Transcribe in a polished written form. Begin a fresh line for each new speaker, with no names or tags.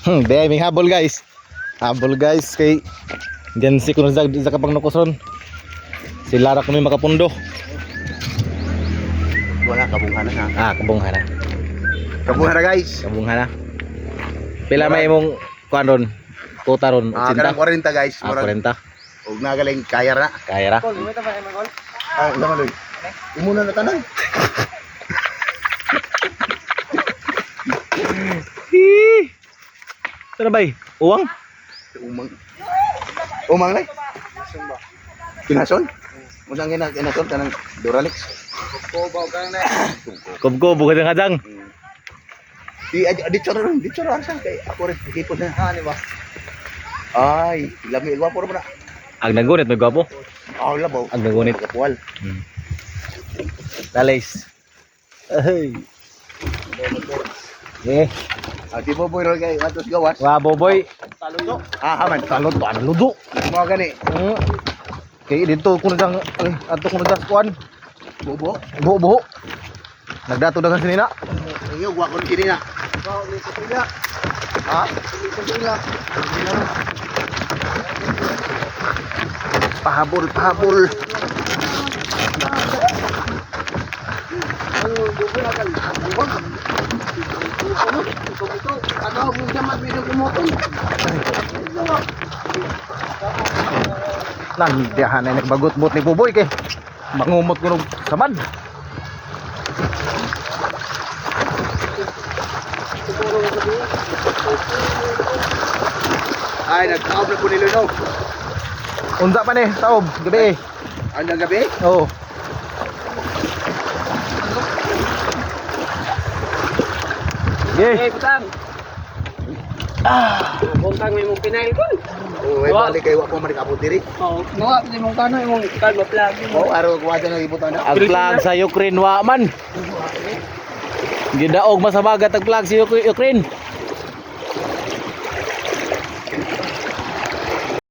Dahil may habol guys. Habol guys kay diyan si kuno sa kapang nukosron. Si Lara kuno makapundo.
Wala kabunghanan ha.
Kabunghana.
Kabunghanan guys.
Kabunghana. Pila may imong kuan ron? Kuta ron, 80.
Kanang 40 guys.
40.
Ug nagaling kaya ra.
Kaya ra.
Naman oy. Umuna na tanan.
Ano ba? Uwang?
Umang lay. Pinason? Musang kinason kanang Duralex.
Kubko bukan kadang.
Di choro sa kay ako rin hipon na. Ni ba? Ay, lami gwapo ra na.
Ang nagunit may gwapo.
Labaw.
Ang nagunit.
Kapual.
Dalays. Ay.
Di mo boy kay atos gawas.
Wa boboy.
Taludo. Haman.
Salot pa ludo.
Mo gani.
Kay dito kuno dang ato kuno das kuan.
Bubo.
Buho. Nagdato dagan sinina.
Iyo gwa kon kini na. Ha? Pahabol.
Nandiyahan na nagbagot-bot ni Puboy kay mangumot kuno samad.
Ay, nagtaob na po nilo no.
Unsa pa ni taob gabi.
Ang gabi?
Oo.
Hey, putang. Buntang may mong pinail kon.
Ay balik kay wa ko man kapot diri.
Oo. Nawa sa imong kano imong ikal ba plug.
Araw ko aja nang ibutan na.
Ang flag sa Ukraine wa man. Gidaog masabagat ang flag sa Ukraine.